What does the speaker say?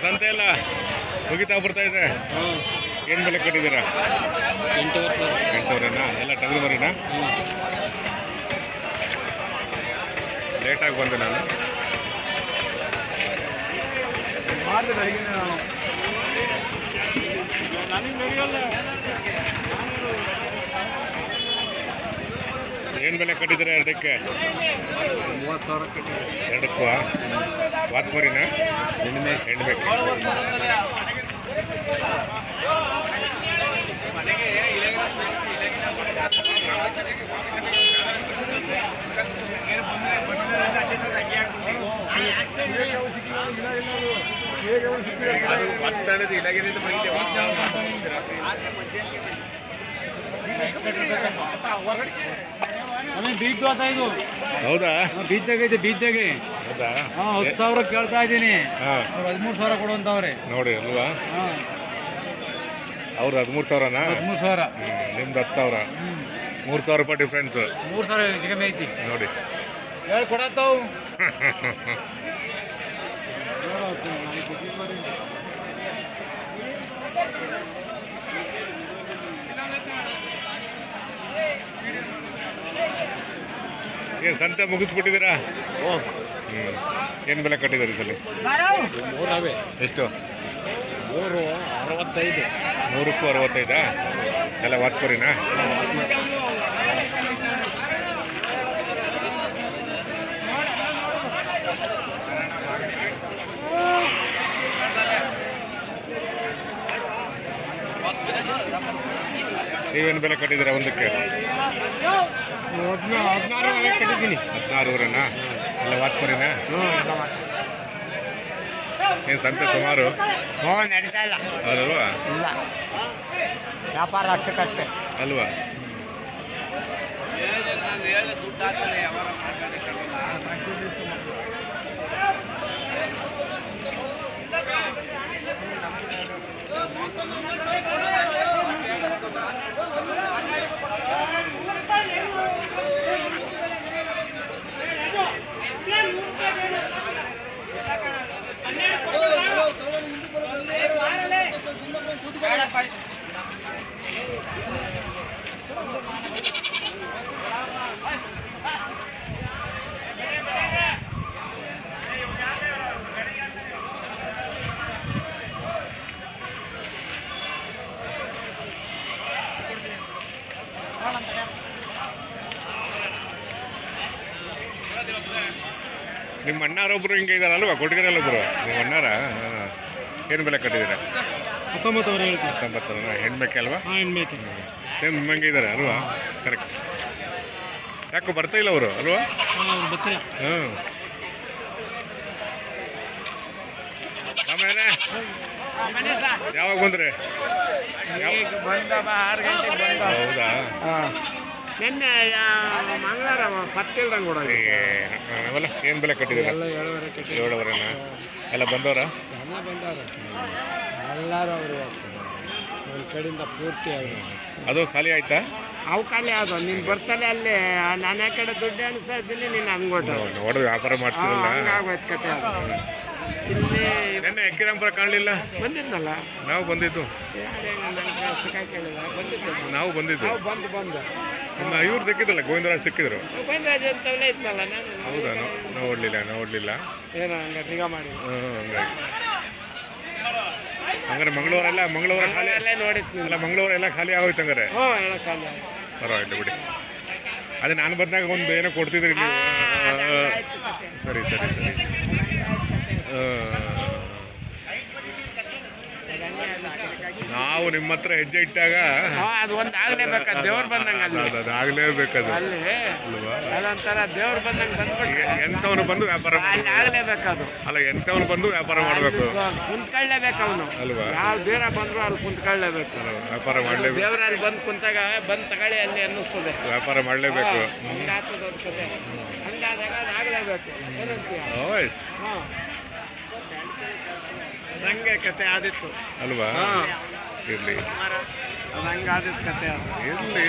ಸಂತೆ ಎಲ್ಲ ಮುಗಿತಾ ಬರ್ತಾ ಇದೆ. ಏನು ಬೆಲೆ ಕಟ್ಟಿದ್ದೀರಾ? 8,000 ಎಲ್ಲ ಟಗರು ಮರಿನಾ? ಲೇಟಾಗಿ ಬಂದೆ ನಾನು. ಏನು ಬೆಲೆ ಕಟ್ಟಿದ್ದೀರಾ ಎರಡಕ್ಕೆ? 30,000 ಕಟ್ಟಿದ್ದೀವಿ. ಎರಡಕ್ಕೂ ವಾತ್ಮರಿನಾ? ಹೆಣ್ಬೇಕು. ಹೌದಾ? ಬೀದ್ದಾಗೆ ಹೌದಾ? 10,000 ಕೇಳ್ತಾ ಇದ್ದೀನಿ. 13,000 ಕೊಡುವಂತವ್ರೆ ನೋಡಿ ಅಲ್ವಾ? ಅವ್ರು 13,000ನಾ? 13,000. ನಿಮ್ದು 10,000. 3,000 ರೂಪಾಯಿ ಡಿಫ್ರೆನ್ಸ್. 3,000 ಕಮ್ಮಿ ಐತಿ ನೋಡಿ. ಹೇಳಿ ಕೊಡತ್ತವು. ಏನು ಸಂತೆ ಮುಗಿಸ್ಬಿಟ್ಟಿದ್ದೀರಾ? ಏನು ಬೆಲೆ ಕಟ್ಟಿದ್ದೀರಿ ಸಲ? 3 ಎಷ್ಟು? 365. 3ಕ್ಕೂ 65? ಎಲ್ಲ ವಾತ್ಪುರಿನಾ? ನೀವೇನು ಬೆಲೆ ಕಟ್ಟಿದ್ದೀರಾ ಒಂದಕ್ಕೆ? 16 ಕಟ್ಟಿದ್ದೀನಿ. 16 ಎಲ್ಲ ವಾತ್ಪುರಿನಾ? ಏನು ಸಂತೆ ಸುಮಾರು? ನಡೀತಾ ಇಲ್ಲ. ಹೌದಲ್ವಾ? ಇಲ್ಲ, ವ್ಯಾಪಾರ ಅಷ್ಟಕ್ಕಷ್ಟೇ ಅಲ್ವಾ? ನಿಮ್ಮ ಅಣ್ಣಾರೊಬ್ರು ಹಿಂಗೆ ಇದಾರಲ್ವಾ ಕೊಟ್ಟಿಗೆರಲ್ಲೊಬ್ರು? ನಿಮ್ಮ ಅಣ್ಣಾರ? ಏನು ಬೆಲೆ ಕಟ್ಟಿದ್ದೀರಾ? 19,000 ಹೇಳ್ತೀವಿ. 19,000 ಹೆಣ್ಬೇಕೆ ಅಲ್ವಾ? ಹೆಣ್ಬೇಕು. ಸೇಮ್ ನಿಮ್ಮಂಗೆ ಇದ್ದಾರೆ ಅಲ್ವಾ? ಕರೆಕ್ಟ್. ಯಾಕೋ ಬರ್ತಾ ಇಲ್ಲ ಅವರು ಅಲ್ವಾ? ಬರ್ತೀರಾ? ಆಮೇಲೆ ಯಾವಾಗ ಬಂದ್ರೆ? ಹೌದಾ? ನಿನ್ನೆ ಮಂಗಳವಾರ ಪತ್ತಿಲ್ದಂಗೆ ಕೂಡ ಅವೆಲ್ಲ ಏನು ಬೆಲೆ ಕಟ್ಟಿದ್ದೀರಾ? 7,000 ಎಲ್ಲ ಬಂದವರ? ಎಲ್ಲರೂ ಅವರು ಒಂದು ಕಡೆಯಿಂದ ಪೂರ್ತಿ ಅವರು. ಅದು ಖಾಲಿ ಆಯ್ತಾ? ಅವು ಖಾಲಿ ಆದ. ನೀನು ಬರ್ತಲೇ ಅಲ್ಲಿ ನಾನು ಆ ಕಡೆ ದುಡ್ಡು ಎಣಿಸ್ತಾ ಇದ್ದೀನಿ, ನೀನು ಹಂಗೋಟ ನೋಡೋದು ವ್ಯಾಪಾರ ಮಾಡ್ತಿರಲ್ಲ. ಹಂಗಾಗೋಯ್ತು ಕತೆ. ಇಲ್ಲಿ ನೆನ್ನೆ ಎಕ್ಕಿರಂಪುರ ಕಾಣಲಿಲ್ಲ. ಬಂದಿದ್ನಲ್ಲ ನಾವು ಬಂದಿದ್ದು. ಸಿಕ್ಕಾಕಿಲ್ಲ, ಬಂದಿದ್ದು ನಾವು ಬಂದಿದ್ದು. ಬಂದು ನಮ್ಮ ಇವ್ರು ಸಿಕ್ಕಿದ್ರಲ್ಲ, ಗೋವಿಂದರಾಜ್ ಸಿಕ್ಕಿದ್ರು. ಗೋವಿಂದರಾಜ್ ಅಂತವೇ ಇದ್ನಲ್ಲ ನಾನು. ಹೌದಾ? ನೋಡ್ಲಿಲ್ಲ. ಏನೋ ಹಂಗೆ ನಿಗಾ ಮಾಡಿ. ಹಂಗಾಗಿ ಹಂಗಾರೆ ಮಂಗಳವಾರ ಖಾಲಿ ನೋಡಿತ್ತು ಅಲ್ಲ? ಮಂಗಳವಾರ ಎಲ್ಲ ಖಾಲಿ ಆಗೋಯ್ತು ಹಂಗಾರೆ? ಎಲ್ಲ ಖಾಲಿ ಪರವಾಗಿಲ್ಲ ಬಿಡಿ. ಅದೇ ನಾನು ಬಂದಾಗ ಒಂದು ಏನೋ ಕೊಡ್ತಿದ್ರಿ ನೀವು. ಸರಿ. ನಾವು ನಿಮ್ಮ ಹತ್ರ ಹೆಜ್ಜೆ ಇಟ್ಟಾಗ ಅದು ಒಂದು ಆಗ್ಲೇಬೇಕು. ದೇವ್ರು ಬಂದಂಗೆ ಅದು ಆಗ್ಲೇಬೇಕದು ಅಲ್ಲಿ ಅದೊಂಥರ ದೇವ್ರು ಬಂದಂಗೆ ಬಂದ್ಬಿಟ್ಟು ಎಂಥವನು ಬಂದು ವ್ಯಾಪಾರ ಆಗ್ಲೇಬೇಕದು. ಅಲ್ಲ, ಎಂಥವನು ಬಂದು ವ್ಯಾಪಾರ ಮಾಡಬೇಕು. ಕುಂತ್ಕೊಳ್ಳೇಬೇಕು ಅವನು ಅಲ್ವಾ? ಯಾವ ಬೇರೆ ಬಂದ್ರು ಅಲ್ಲಿ ಕುಂತ್ಕೊಳ್ಳೇಬೇಕು. ವ್ಯಾಪಾರ ಮಾಡಲೇಬೇಕು. ದೇವ್ರಲ್ಲಿ ಬಂದು ಕುಂತಾಗ ಬಂದು ತಗೊಳ್ಳಿ ಅಲ್ಲಿ ಅನ್ನಿಸ್ತದೆ. ವ್ಯಾಪಾರ ಮಾಡಲೇಬೇಕು. ಹಂಗಾಗ್ತದೆ ಒಂದು ಕತೆ. ಹಂಗಾದಾಗ ಅದು ಆಗ್ಲೇಬೇಕು. ಏನಂತೀಯ? ಹಂಗೆ ಕತೆ ಆದಿತ್ತು ಅಲ್ವಾ? ಇರ್ಲಿ, ಅದು ಹಂಗಾದಿತ್ತು ಕತೆ. ಇರ್ಲಿ